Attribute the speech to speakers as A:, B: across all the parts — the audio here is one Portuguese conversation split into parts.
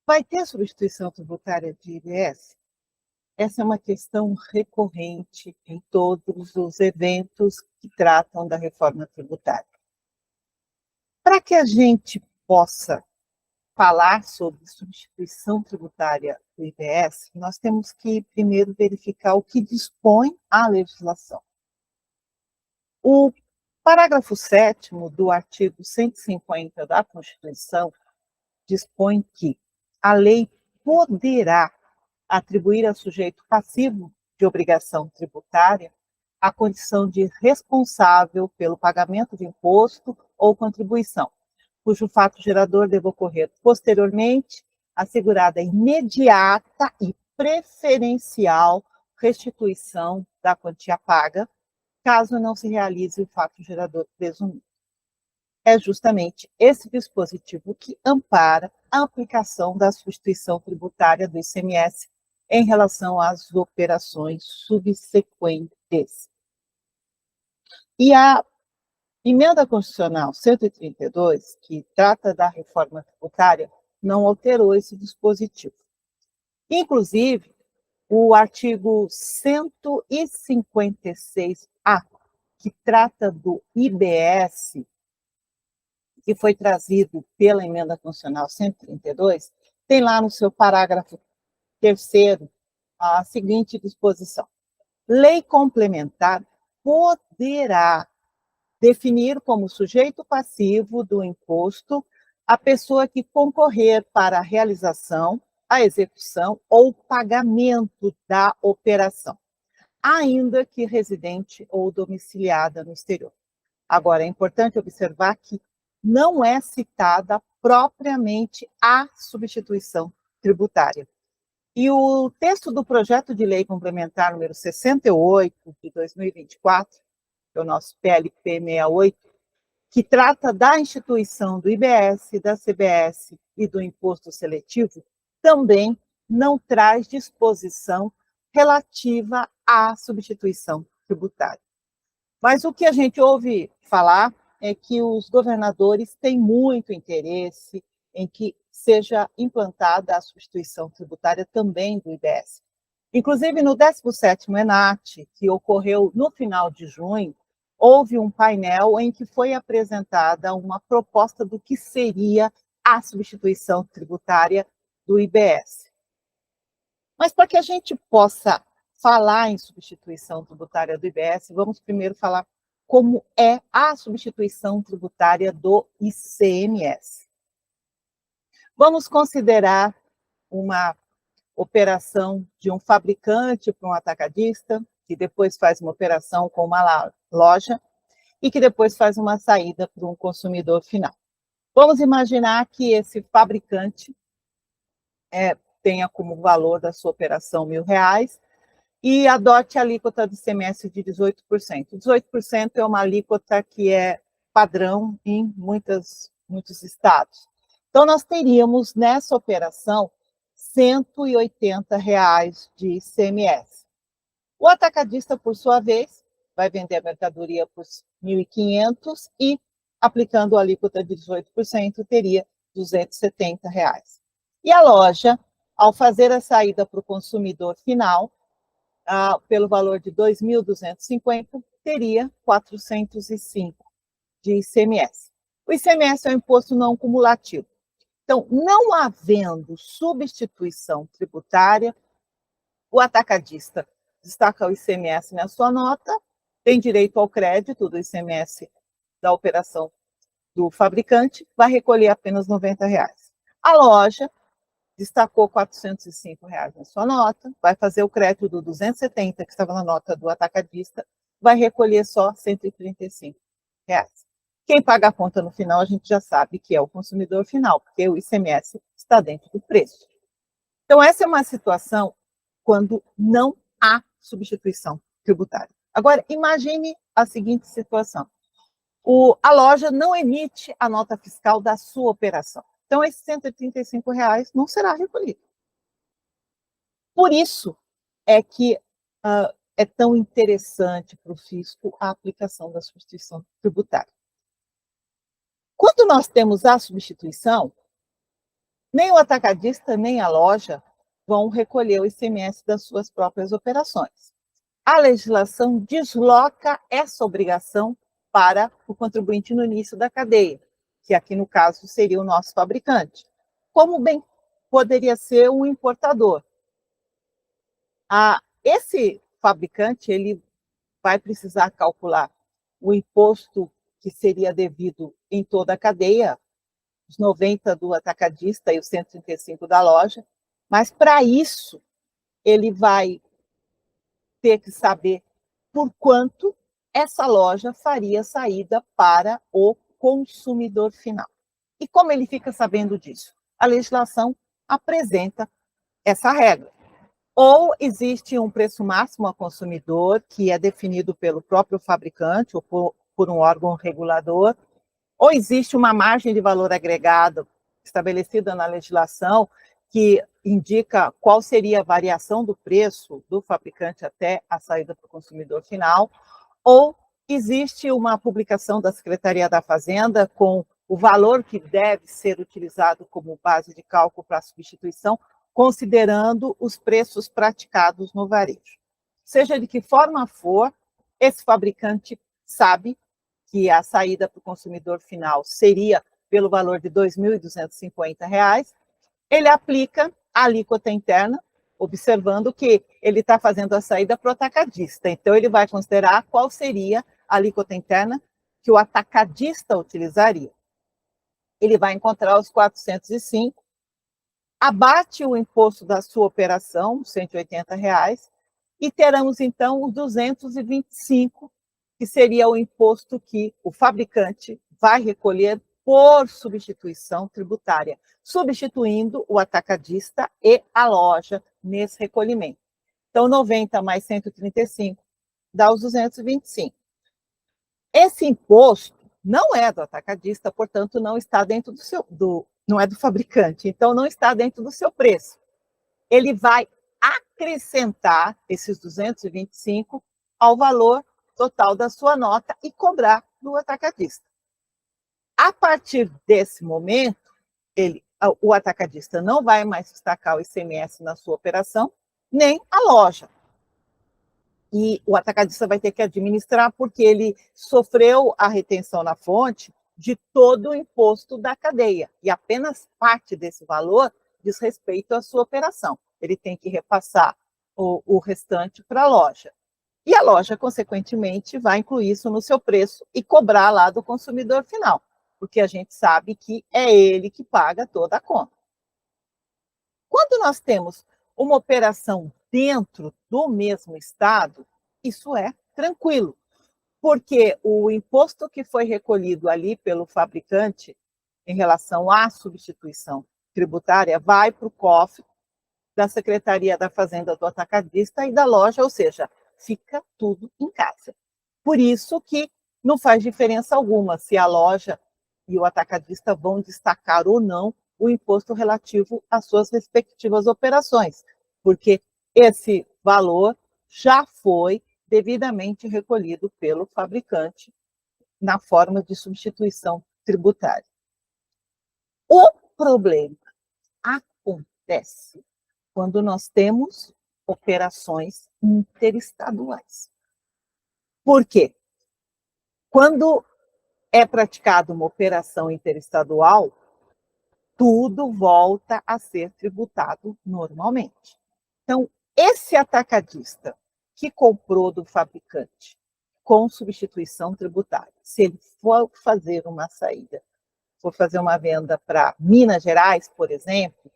A: Vai ter substituição tributária de IBS? Essa é uma questão recorrente em todos os eventos que tratam da reforma tributária. Para que a gente possa falar sobre substituição tributária do IBS, nós temos que primeiro verificar o que dispõe a legislação. O parágrafo 7º do artigo 150 da Constituição dispõe que a lei poderá atribuir ao sujeito passivo de obrigação tributária a condição de responsável pelo pagamento de imposto ou contribuição, cujo fato gerador deva ocorrer posteriormente, assegurada imediata e preferencial restituição da quantia paga, caso não se realize o fato gerador presumido. É justamente esse dispositivo que ampara a aplicação da substituição tributária do ICMS em relação às operações subsequentes. E a Emenda Constitucional 132, que trata da reforma tributária, não alterou esse dispositivo. Inclusive, o artigo 156-A, que trata do IBS, que foi trazido pela Emenda Constitucional 132, tem lá no seu parágrafo 3º a seguinte disposição: lei complementar poderá definir como sujeito passivo do imposto a pessoa que concorrer para a realização, a execução ou pagamento da operação, ainda que residente ou domiciliada no exterior. Agora, é importante observar que não é citada propriamente a substituição tributária. E o texto do projeto de lei complementar número 68 de 2024, que é o nosso PLP 68, que trata da instituição do IBS, da CBS e do imposto seletivo, também não traz disposição relativa à substituição tributária. Mas o que a gente ouve falar é que os governadores têm muito interesse em que seja implantada a substituição tributária também do IBS. Inclusive, no 17º ENAT, que ocorreu no final de junho, houve um painel em que foi apresentada uma proposta do que seria a substituição tributária do IBS. Mas para que a gente possa falar em substituição tributária do IBS, vamos primeiro falar como é a substituição tributária do ICMS. Vamos considerar uma operação de um fabricante para um atacadista, que depois faz uma operação com uma loja e que depois faz uma saída para um consumidor final. Vamos imaginar que esse fabricante tenha como valor da sua operação R$ 1.000 e adote a alíquota de ICMS de 18%. 18% é uma alíquota que é padrão em muitos estados. Então, nós teríamos nessa operação R$ 180 de ICMS. O atacadista, por sua vez, vai vender a mercadoria por R$ 1.500 e, aplicando a alíquota de 18%, teria R$ 270. E a loja, ao fazer a saída para o consumidor final, pelo valor de R$ 2.250, teria R$ 405 de ICMS. O ICMS é um imposto não cumulativo. Então, não havendo substituição tributária, o atacadista destaca o ICMS na sua nota, tem direito ao crédito do ICMS da operação do fabricante, vai recolher apenas R$ 90. A loja destacou R$ 405 na sua nota, vai fazer o crédito do 270 que estava na nota do atacadista, vai recolher só R$ 135. Quem paga a conta no final, a gente já sabe que é o consumidor final, porque o ICMS está dentro do preço. Então, essa é uma situação quando não há substituição tributária. Agora, imagine a seguinte situação. A loja não emite a nota fiscal da sua operação. Então, esses R$ 135 não será recolhido. Por isso é que é tão interessante para o fisco a aplicação da substituição tributária. Quando nós temos a substituição, Nem o atacadista, nem a loja vão recolher o ICMS das suas próprias operações. A legislação desloca essa obrigação para o contribuinte no início da cadeia, que aqui no caso seria o nosso fabricante, como bem poderia ser um importador. Esse fabricante ele vai precisar calcular o imposto que seria devido em toda a cadeia, os 90 do atacadista e os 135 da loja, mas para isso ele vai ter que saber por quanto essa loja faria saída para o consumidor final. E como ele fica sabendo disso? A legislação apresenta essa regra. Ou existe um preço máximo ao consumidor, que é definido pelo próprio fabricante ou por um órgão regulador, ou existe uma margem de valor agregado estabelecida na legislação, que indica qual seria a variação do preço do fabricante até a saída para o consumidor final, ou existe uma publicação da Secretaria da Fazenda com o valor que deve ser utilizado como base de cálculo para a substituição, considerando os preços praticados no varejo. Seja de que forma for, esse fabricante sabe que a saída para o consumidor final seria pelo valor de R$ 2.250, ele aplica a alíquota interna, observando que ele está fazendo a saída para o atacadista. Então, ele vai considerar qual seria a alíquota interna que o atacadista utilizaria. Ele vai encontrar os 405, abate o imposto da sua operação, R$ 180, e teremos, então, os 225, que seria o imposto que o fabricante vai recolher por substituição tributária, substituindo o atacadista e a loja nesse recolhimento. Então, 90 mais 135 dá os 225. Esse imposto não é do atacadista, portanto, não está dentro não é do fabricante, então não está dentro do seu preço. Ele vai acrescentar esses 225 ao valor total da sua nota e cobrar do atacadista. A partir desse momento, o atacadista não vai mais destacar o ICMS na sua operação, nem a loja. E o atacadista vai ter que administrar porque ele sofreu a retenção na fonte de todo o imposto da cadeia, e apenas parte desse valor diz respeito à sua operação. Ele tem que repassar o restante para a loja. E a loja, consequentemente, vai incluir isso no seu preço e cobrar lá do consumidor final, porque a gente sabe que é ele que paga toda a conta. Quando nós temos uma operação dentro do mesmo estado, isso é tranquilo, porque o imposto que foi recolhido ali pelo fabricante em relação à substituição tributária vai para o cofre da Secretaria da Fazenda do atacadista e da loja, ou seja, fica tudo em casa. Por isso que não faz diferença alguma se a loja e o atacadista vão destacar ou não o imposto relativo às suas respectivas operações, porque esse valor já foi devidamente recolhido pelo fabricante na forma de substituição tributária. O problema acontece quando nós temos operações interestaduais. Por quê? Quando é praticada uma operação interestadual, tudo volta a ser tributado normalmente. Então, esse atacadista que comprou do fabricante com substituição tributária, se ele for fazer uma saída, for fazer uma venda para Minas Gerais, por exemplo,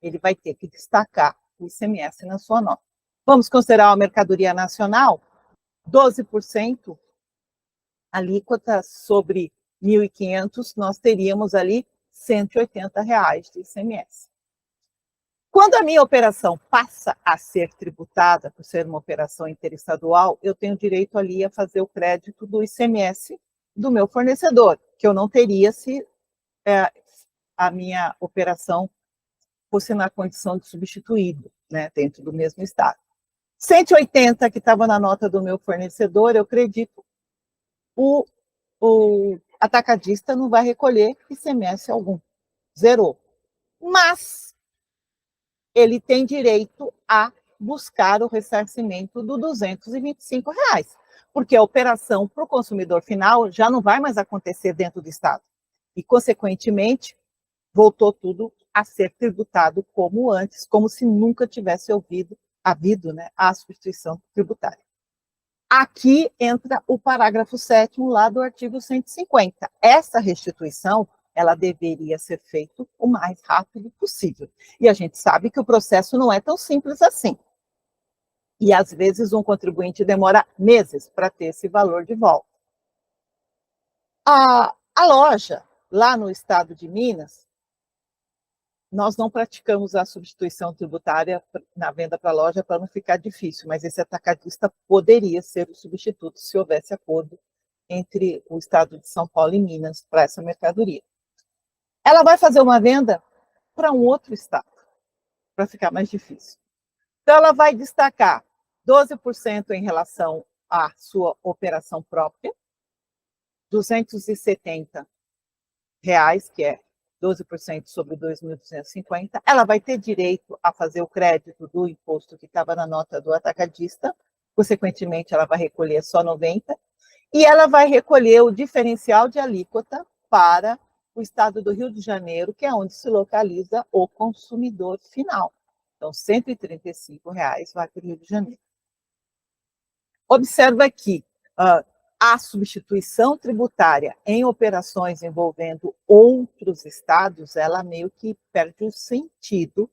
A: ele vai ter que destacar o ICMS na sua nota. Vamos considerar uma mercadoria nacional, 12% alíquota sobre 1.500, nós teríamos ali R$ 180 de ICMS. Quando a minha operação passa a ser tributada, por ser uma operação interestadual, eu tenho direito ali a fazer o crédito do ICMS do meu fornecedor, que eu não teria se a minha operação fosse na condição de substituído, né, dentro do mesmo estado. 180 que estava na nota do meu fornecedor, eu acredito, o atacadista não vai recolher ICMS algum, zerou. mas ele tem direito a buscar o ressarcimento do R$ 225, porque a operação para o consumidor final já não vai mais acontecer dentro do Estado. E, consequentemente, voltou tudo a ser tributado como antes, como se nunca tivesse havido, né, a substituição tributária. Aqui entra o parágrafo 7º lá do artigo 150. Essa restituição, ela deveria ser feita o mais rápido possível. E a gente sabe que o processo não é tão simples assim. E, às vezes, um contribuinte demora meses para ter esse valor de volta. A loja, lá no estado de Minas, nós não praticamos a substituição tributária na venda para a loja para não ficar difícil, mas esse atacadista poderia ser o substituto se houvesse acordo entre o estado de São Paulo e Minas para essa mercadoria. Ela vai fazer uma venda para um outro estado, para ficar mais difícil. Então, ela vai destacar 12% em relação à sua operação própria, R$ 270, que é 12% sobre 2.250, ela vai ter direito a fazer o crédito do imposto que estava na nota do atacadista, consequentemente, ela vai recolher só 90, e ela vai recolher o diferencial de alíquota para o estado do Rio de Janeiro, que é onde se localiza o consumidor final. Então, R$ 135 vai para o Rio de Janeiro. Observa que a substituição tributária em operações envolvendo outros estados, ela meio que perde o sentido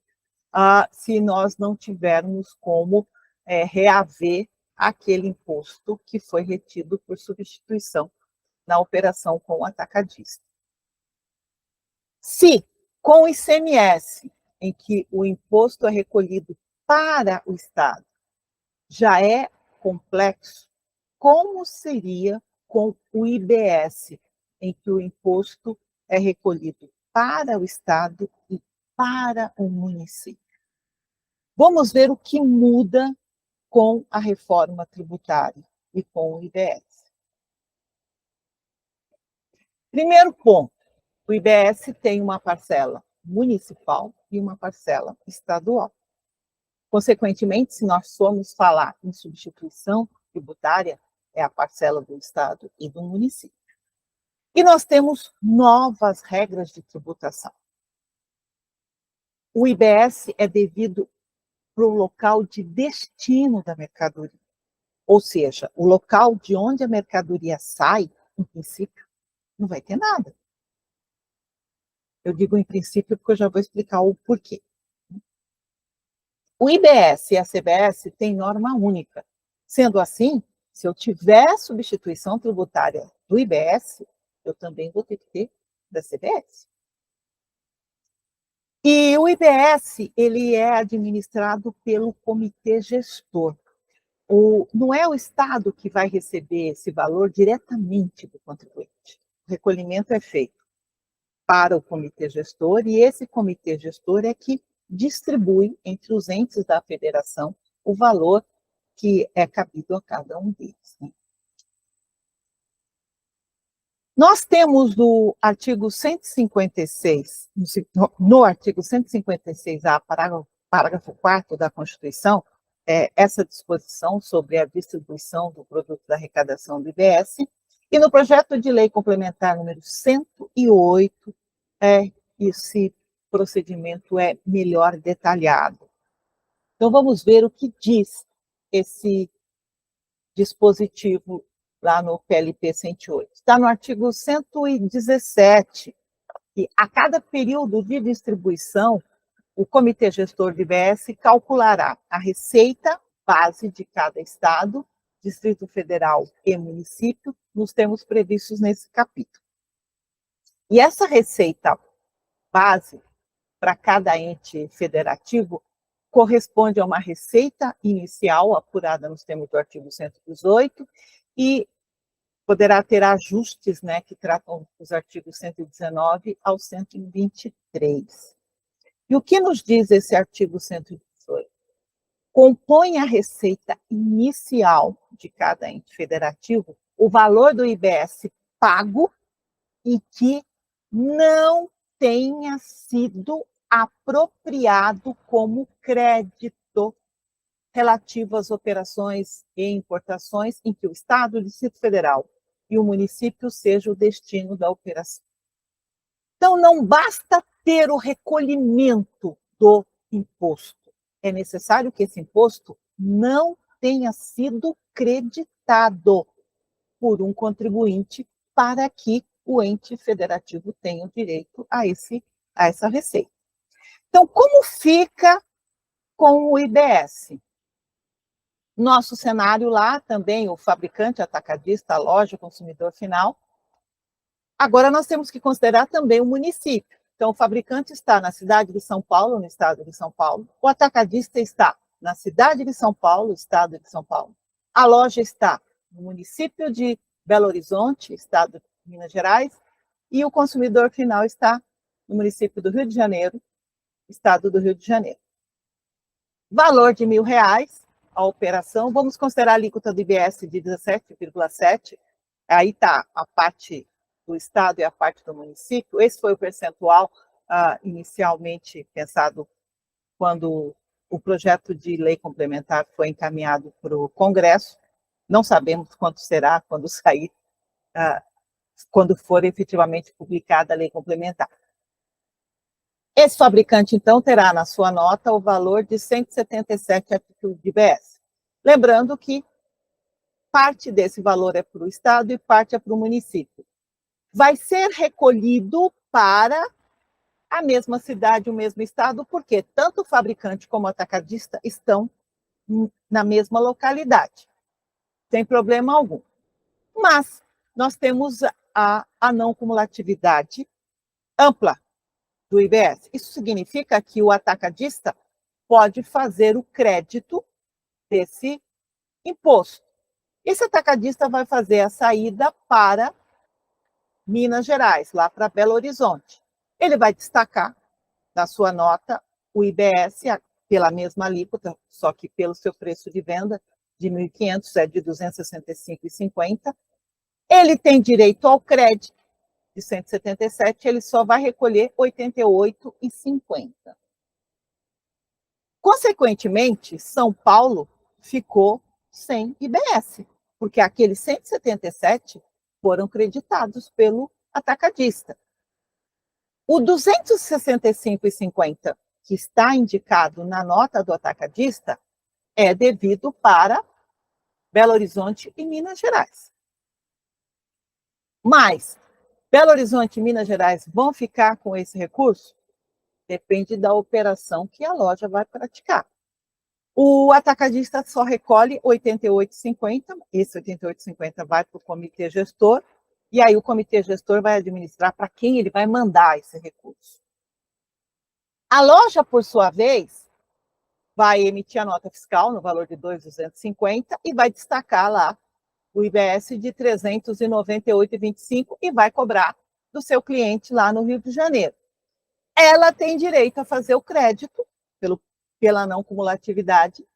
A: se nós não tivermos como reaver aquele imposto que foi retido por substituição na operação com o atacadista. Se, com o ICMS, em que o imposto é recolhido para o estado, já é complexo, como seria com o IBS, em que o imposto é recolhido para o estado e para o município? Vamos ver o que muda com a reforma tributária e com o IBS. Primeiro ponto, o IBS tem uma parcela municipal e uma parcela estadual. Consequentemente, se nós formos falar em substituição tributária, é a parcela do estado e do município. E nós temos novas regras de tributação. O IBS é devido para o local de destino da mercadoria, ou seja, o local de onde a mercadoria sai, em princípio, não vai ter nada. Eu digo em princípio porque eu já vou explicar o porquê. O IBS e a CBS têm norma única. Sendo assim, se eu tiver substituição tributária do IBS, eu também vou ter que ter da CBS. E o IBS, ele é administrado pelo comitê gestor. Não é o Estado que vai receber esse valor diretamente do contribuinte. O recolhimento é feito para o comitê gestor, e esse comitê gestor é que distribui entre os entes da federação o valor que é cabido a cada um deles. Né? Nós temos no artigo 156, no artigo 156A, parágrafo 4º da Constituição, essa disposição sobre a distribuição do produto da arrecadação do IBS, e no projeto de lei complementar número 108, esse procedimento é melhor detalhado. Então, vamos ver o que diz esse dispositivo lá no PLP 108. Está no artigo 117, que a cada período de distribuição, o Comitê Gestor do IBS calculará a receita base de cada estado, Distrito Federal e município, nos termos previstos nesse capítulo. E essa receita base para cada ente federativo corresponde a uma receita inicial apurada nos termos do artigo 118 e poderá ter ajustes, né, que tratam os artigos 119 ao 123. E o que nos diz esse artigo 118? Compõe a receita inicial de cada ente federativo o valor do IBS pago e que não tenha sido apropriado como crédito relativo às operações e importações em que o Estado, o Distrito Federal e o município seja o destino da operação. Então, não basta ter o recolhimento do imposto. É necessário que esse imposto não tenha sido creditado por um contribuinte para que o ente federativo tenha o direito a essa receita. Então, como fica com o IBS? Nosso cenário lá também, o fabricante, atacadista, a loja, o consumidor final. Agora nós temos que considerar também o município. Então, o fabricante está na cidade de São Paulo, no estado de São Paulo. O atacadista está na cidade de São Paulo, estado de São Paulo. A loja está no município de Belo Horizonte, estado de Minas Gerais. E o consumidor final está no município do Rio de Janeiro, estado do Rio de Janeiro. Valor de R$ 1.000 a operação. Vamos considerar a alíquota do IBS de 17,7%. Aí está a parte do Estado e a parte do município. Esse foi o percentual inicialmente pensado quando o projeto de lei complementar foi encaminhado para o Congresso. Não sabemos quanto será quando sair, quando for efetivamente publicada a lei complementar. Esse fabricante, então, terá na sua nota o valor de 177 a título de IBS. Lembrando que parte desse valor é para o Estado e parte é para o município. Vai ser recolhido para a mesma cidade, o mesmo estado, porque tanto o fabricante como o atacadista estão na mesma localidade, sem problema algum. Mas nós temos a não cumulatividade ampla do IBS. Isso significa que o atacadista pode fazer o crédito desse imposto. Esse atacadista vai fazer a saída para Minas Gerais, lá para Belo Horizonte. Ele vai destacar na sua nota o IBS pela mesma alíquota, só que pelo seu preço de venda de 1.500 é de R$ 265,50. Ele tem direito ao crédito de 177, ele só vai recolher R$ 88,50. Consequentemente, São Paulo ficou sem IBS, porque aqueles 177 foram creditados pelo atacadista. O 265,50 que está indicado na nota do atacadista é devido para Belo Horizonte e Minas Gerais. Mas Belo Horizonte e Minas Gerais vão ficar com esse recurso? Depende da operação que a loja vai praticar. O atacadista só recolhe R$ 88,50, esse R$ 88,50 vai para o comitê gestor, e aí o comitê gestor vai administrar para quem ele vai mandar esse recurso. A loja, por sua vez, vai emitir a nota fiscal no valor de R$ 2.250 e vai destacar lá o IBS de R$ 398,25 e vai cobrar do seu cliente lá no Rio de Janeiro. Ela tem direito a fazer o crédito pela não cumulatividade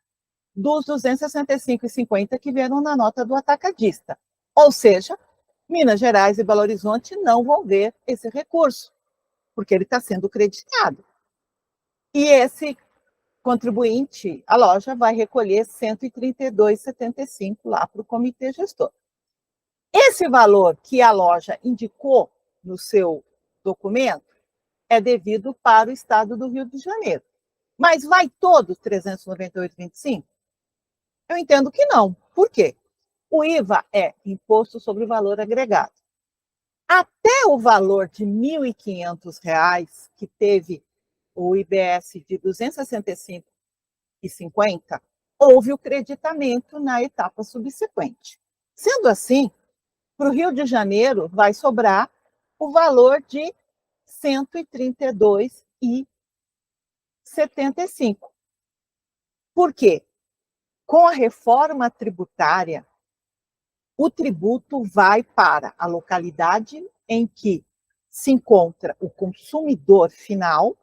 A: dos R$ 265,50 que vieram na nota do atacadista. Ou seja, Minas Gerais e Belo Horizonte não vão ver esse recurso, porque ele está sendo creditado. E esse contribuinte, a loja vai recolher R$ 132,75 lá para o comitê gestor. Esse valor que a loja indicou no seu documento é devido para o estado do Rio de Janeiro. Mas vai todo 398,25? Eu entendo que não. Por quê? O IVA é imposto sobre o valor agregado. Até o valor de R$ 1.500, que teve o IBS de R$ 265,50, houve o creditamento na etapa subsequente. Sendo assim, para o Rio de Janeiro vai sobrar o valor de R$ 132,75. Por quê? Com a reforma tributária, o tributo vai para a localidade em que se encontra o consumidor final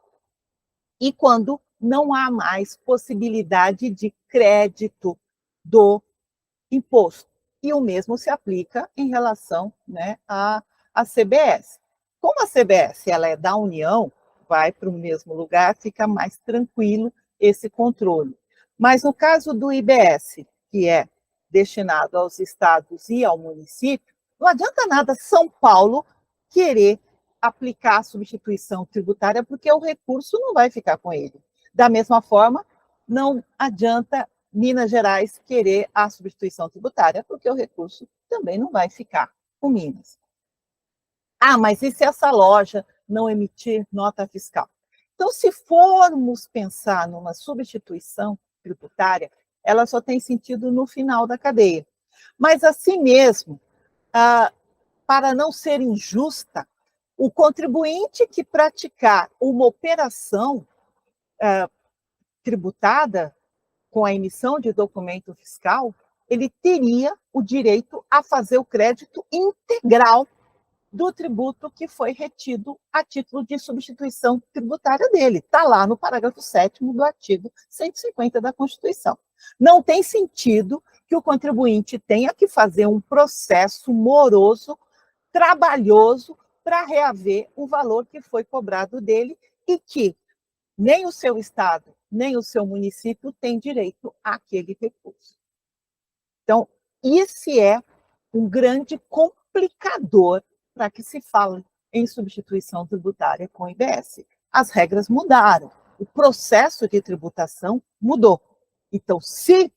A: e quando não há mais possibilidade de crédito do imposto. E o mesmo se aplica em relação, né, à CBS. Como a CBS ela é da União, vai para o mesmo lugar, fica mais tranquilo esse controle. Mas no caso do IBS, que é destinado aos estados e ao município, não adianta nada São Paulo querer aplicar a substituição tributária, porque o recurso não vai ficar com ele. Da mesma forma, não adianta Minas Gerais querer a substituição tributária, porque o recurso também não vai ficar com Minas. Ah, mas e se essa loja não emitir nota fiscal? Então, se formos pensar numa substituição tributária, ela só tem sentido no final da cadeia. Mas, assim mesmo, para não ser injusta, o contribuinte que praticar uma operação tributada com a emissão de documento fiscal, ele teria o direito a fazer o crédito integral do tributo que foi retido a título de substituição tributária dele. Está lá no parágrafo 7º do artigo 150 da Constituição. Não tem sentido que o contribuinte tenha que fazer um processo moroso, trabalhoso, para reaver o valor que foi cobrado dele e que nem o seu estado, nem o seu município tem direito àquele recurso. Então, esse é um grande complicador para que se fale em substituição tributária com o IBS. As regras mudaram, o processo de tributação mudou. Então, se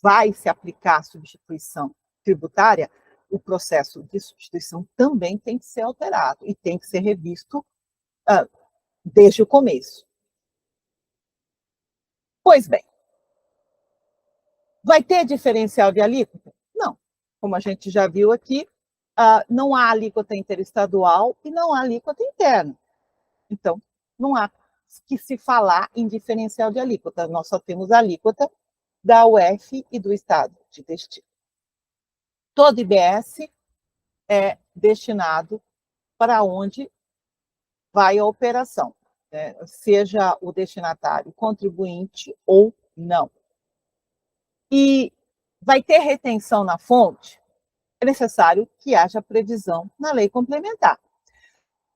A: vai se aplicar a substituição tributária, o processo de substituição também tem que ser alterado e tem que ser revisto desde o começo. Pois bem, vai ter diferencial de alíquota? Não. Como a gente já viu aqui, não há alíquota interestadual e não há alíquota interna. Então, não há que se falar em diferencial de alíquota. Nós só temos a alíquota da UF e do Estado de destino. Todo IBS é destinado para onde vai a operação, né? Seja o destinatário contribuinte ou não. E vai ter retenção na fonte? É necessário que haja previsão na lei complementar.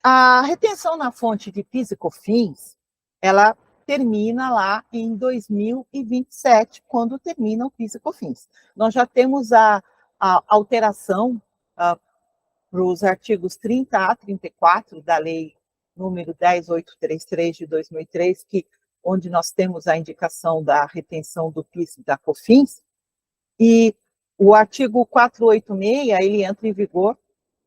A: A retenção na fonte de PIS e COFINS, ela termina lá em 2027, quando termina o PIS e COFINS. Nós já temos a alteração para os artigos 30A, 34 da lei número 10833 de 2003, onde nós temos a indicação da retenção do PIS e da COFINS, e o artigo 486, ele entra em vigor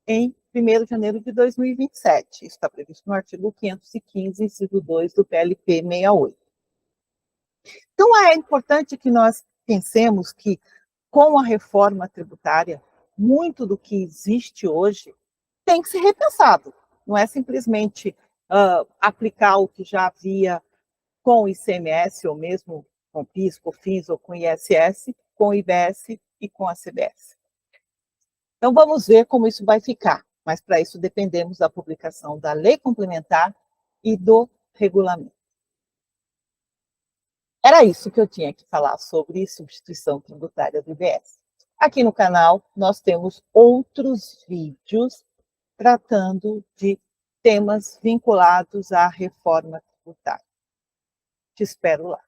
A: em 1º de janeiro de 2027. Isso está previsto no artigo 515, inciso 2 do PLP 68. Então, é importante que nós pensemos que, com a reforma tributária, muito do que existe hoje tem que ser repensado. Não é simplesmente aplicar o que já havia com o ICMS, ou mesmo com PIS, COFINS, ou com ISS, com o IBS e com a CBS. Então, vamos ver como isso vai ficar, mas para isso dependemos da publicação da lei complementar e do regulamento. Era isso que eu tinha que falar sobre substituição tributária do IBS. Aqui no canal, nós temos outros vídeos tratando de temas vinculados à reforma tributária. Te espero lá.